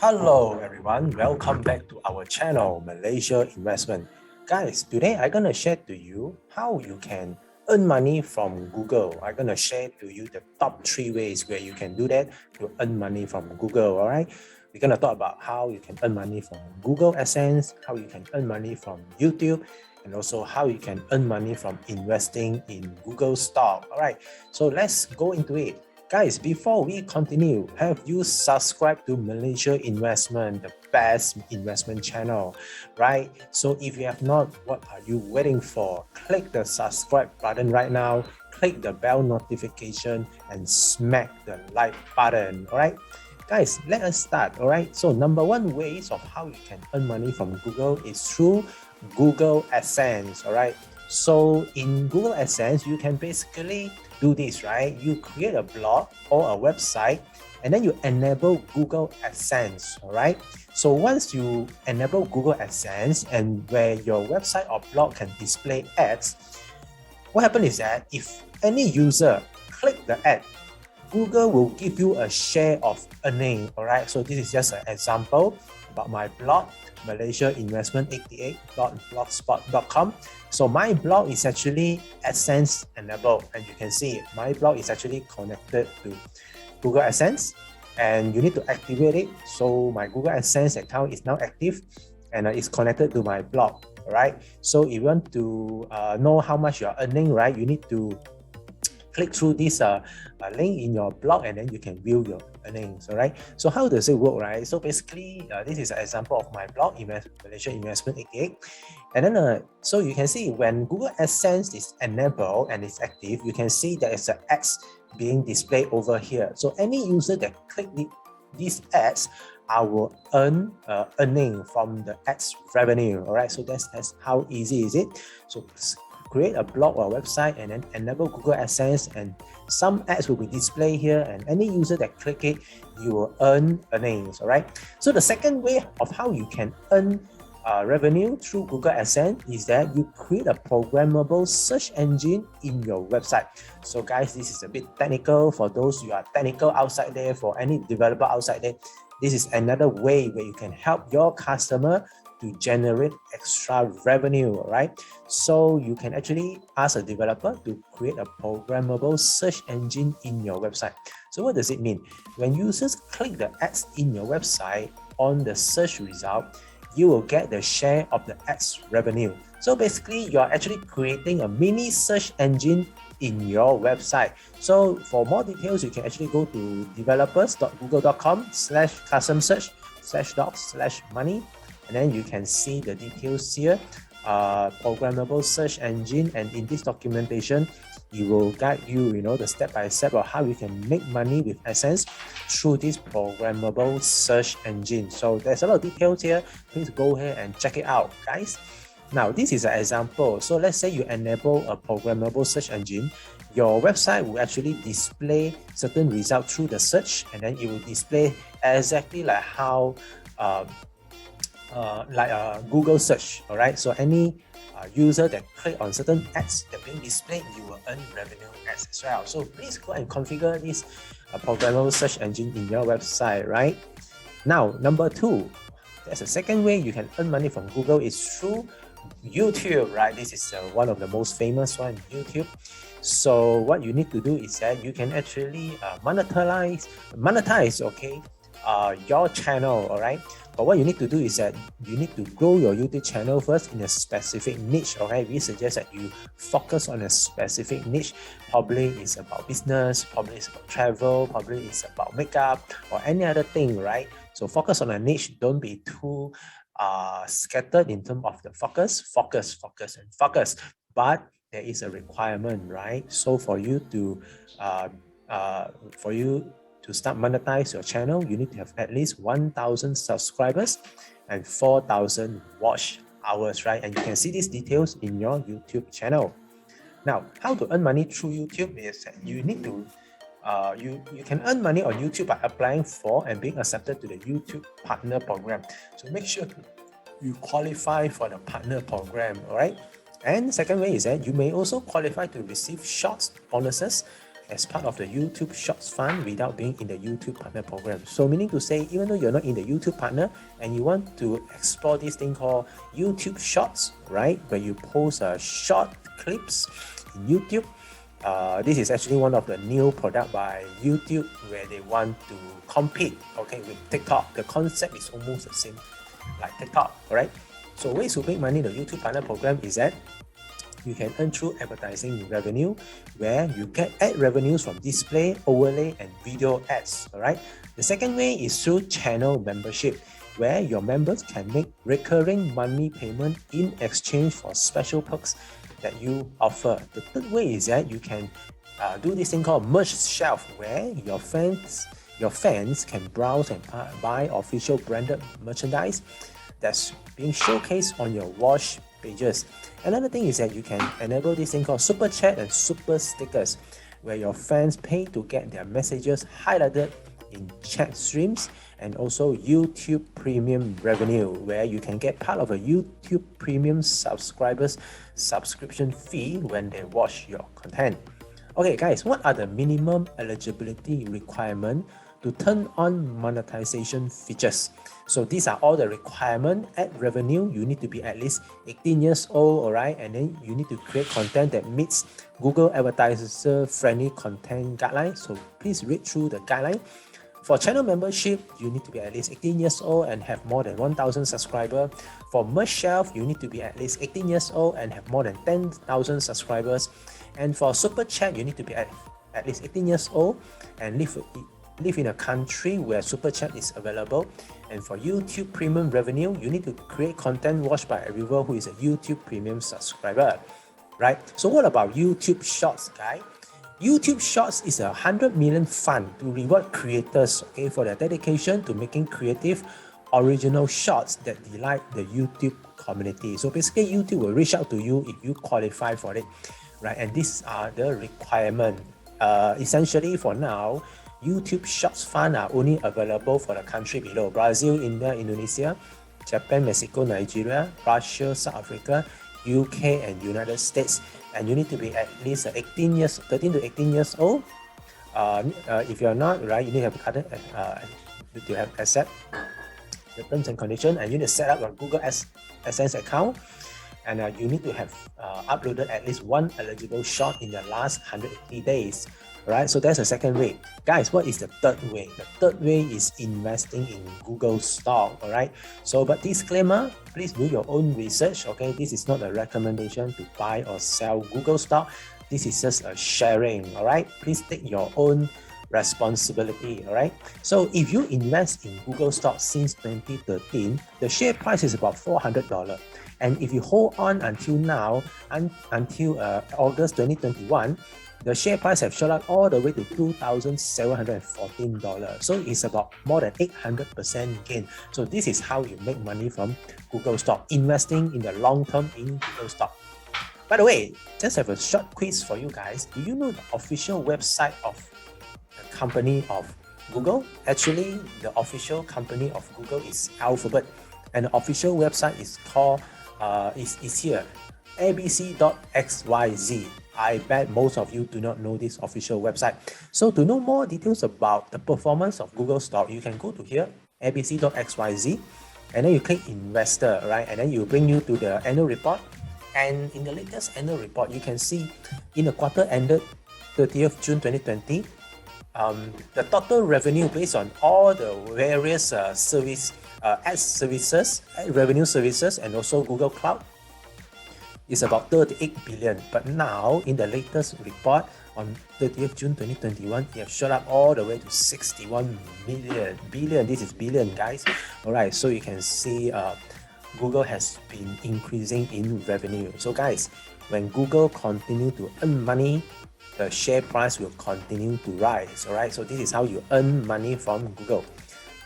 Hello everyone, welcome back to our channel Malaysia Investment. Guys, today I'm gonna share to you how you can earn money from Google. I'm gonna share to you the top 3 ways where you can do that to earn money from Google. All right, we're gonna talk about how you can earn money from Google Adsense, how you can earn money from YouTube, and also how you can earn money from investing in Google stock. All right, so let's go into it. Guys, before we continue, have you subscribed to Malaysia Investment, the best investment channel, right? So if you have not, what are you waiting for? Click the subscribe button right now, click the bell notification, and smack the like button, all right? Guys, let us start, all right? So number one ways of how you can earn money from Google is through Google Adsense, all right? So in Google Adsense, you can basically do this, right? You create a blog or a website, and then you enable Google Adsense, all right? So once you enable Google Adsense and where your website or blog can display ads, what happens is that if any user click the ad, Google will give you a share of earning, all right? So this is just an example about my blog, malaysiainvestment88.blogspot.com. So my blog is actually AdSense enabled, and you can see my blog is actually connected to Google AdSense, and you need to activate it. So my Google AdSense account is now active, and it's connected to my blog, all right? So if you want to know how much you're earning, right, you need to click through this link in your blog, and then you can view your earnings. All right, so how does it work, right? So basically this is an example of my blog, Malaysia Investment 88, and then so you can see when Google AdSense is enabled and it's active, you can see there is an ads being displayed over here. So any user that click these ads, I will earn earning from the ads revenue. All right, so that's how easy is it. So create a blog or a website and then enable Google AdSense, and some ads will be displayed here, and any user that click it, you will earn earnings. All right, so the second way of how you can earn revenue through Google AdSense is that you create a programmable search engine in your website. So guys, this is a bit technical for those who are technical outside there, for any developer outside there. This is another way where you can help your customer to generate extra revenue, right? So you can actually ask a developer to create a programmable search engine in your website. So what does it mean? When users click the ads in your website, on the search result, you will get the share of the ads revenue. So basically, you're actually creating a mini search engine in your website. So for more details, you can actually go to developers.google.com/custom search/docs/money, and then you can see the details here, programmable search engine, and in this documentation, it will guide you, the step-by-step of how you can make money with AdSense through this programmable search engine. So there's a lot of details here. Please go ahead and check it out, guys. Now, this is an example. So let's say you enable a programmable search engine. Your website will actually display certain results through the search, and then it will display exactly like how Google search. All right, so any user that click on certain ads that being displayed, you will earn revenue as well. So please go and configure this programmable search engine in your website, right? Now, number two, there's a second way you can earn money from Google is through YouTube, right? This is one of the most famous one, YouTube. So what you need to do is that you can actually monetize, okay, your channel, all right? But what you need to do is that you need to grow your YouTube channel first in a specific niche, okay? We suggest that you focus on a specific niche. Probably it's about business, probably it's about travel, probably it's about makeup or any other thing, right? So focus on a niche. Don't be too scattered in terms of the focus. But there is a requirement, right? So for you to start monetize your channel, you need to have at least 1,000 subscribers and 4,000 watch hours, right? And you can see these details in your YouTube channel. Now, how to earn money through YouTube is that you need to you can earn money on YouTube by applying for and being accepted to the YouTube Partner Program. So make sure you qualify for the Partner Program, all right? And second way is that you may also qualify to receive short bonuses as part of the YouTube Shorts Fund without being in the YouTube Partner Program. So meaning to say, even though you're not in the YouTube Partner and you want to explore this thing called YouTube Shorts, right, where you post short clips in YouTube, this is actually one of the new product by YouTube where they want to compete, okay, with TikTok. The concept is almost the same like TikTok, alright? So ways to make money in the YouTube Partner Program is that you can earn through advertising revenue, where you get ad revenues from display, overlay, and video ads. All right. The second way is through channel membership, where your members can make recurring monthly payment in exchange for special perks that you offer. The third way is that you can do this thing called merge shelf, where your fans can browse and buy official branded merchandise that's being showcased on your wash pages. Another thing is that you can enable this thing called super chat and super stickers, where your fans pay to get their messages highlighted in chat streams, and also YouTube Premium revenue, where you can get part of a YouTube Premium subscribers subscription fee when they watch your content. Okay guys, what are the minimum eligibility requirement to turn on monetization features? So these are all the requirement. Ad revenue, you need to be at least 18 years old, all right? And then you need to create content that meets Google advertiser friendly content guidelines. So please read through the guideline. For channel membership, you need to be at least 18 years old and have more than 1,000 subscribers. For merge shelf, you need to be at least 18 years old and have more than 10,000 subscribers. And for super chat, you need to be at least 18 years old and live in a country where super chat is available. And for YouTube Premium revenue, you need to create content watched by a viewer who is a YouTube Premium subscriber, right? So what about YouTube Shorts, guys? YouTube Shorts is a 100 million fund to reward creators, okay, for their dedication to making creative, original shorts that delight the YouTube community. So basically, YouTube will reach out to you if you qualify for it, right? And these are the requirements. Essentially, for now, YouTube Shorts Fund are only available for the country below: Brazil, India, Indonesia, Japan, Mexico, Nigeria, Russia, South Africa, UK, and United States. And you need to be at least 13 to 18 years old. If you're not, right, you need to have accept the terms and conditions, and you need to set up a Google Adsense account. And you need to have uploaded at least one eligible short in the last 180 days. Right, so that's the second way. Guys, what is the third way? The third way is investing in Google stock. All right, so but disclaimer, please do your own research. Okay, this is not a recommendation to buy or sell Google stock. This is just a sharing. All right, please take your own responsibility. All right, so if you invest in Google stock since 2013, the share price is about $400. And if you hold on until now, until August 2021, the share price have shot up all the way to $2,714. So it's about more than 800% gain. So this is how you make money from Google stock, investing in the long term in Google stock. By the way, just have a short quiz for you guys. Do you know the official website of the company of Google? Actually, the official company of Google is Alphabet, and the official website is called is here, abc.xyz. I bet most of you do not know this official website. So to know more details about the performance of Google stock, you can go to here, abc.xyz, and then you click investor, right? And then it will bring you to the annual report. And in the latest annual report, you can see in the quarter ended 30th June 2020, the total revenue based on all the various ad revenue services, and also Google Cloud, is about 38 billion. But now, in the latest report on 30th June 2021, it has shot up all the way to 61 billion. This is billion, guys. All right, so you can see Google has been increasing in revenue. So guys, when Google continue to earn money, the share price will continue to rise. All right, so this is how you earn money from Google.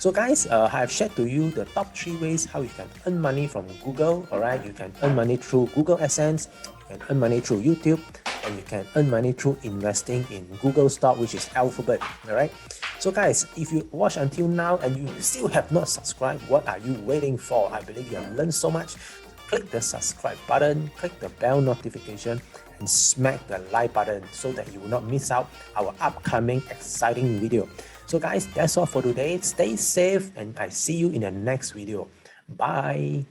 So guys, I have shared to you the top 3 ways how you can earn money from Google. All right, you can earn money through Google Adsense, you can earn money through YouTube, and you can earn money through investing in Google stock, which is Alphabet. All right. So guys, if you watch until now and you still have not subscribed, what are you waiting for? I believe you have learned so much. click the subscribe button, click the bell notification, and smack the like button so that you will not miss out our upcoming exciting video. So guys, that's all for today. Stay safe and I see you in the next video. Bye.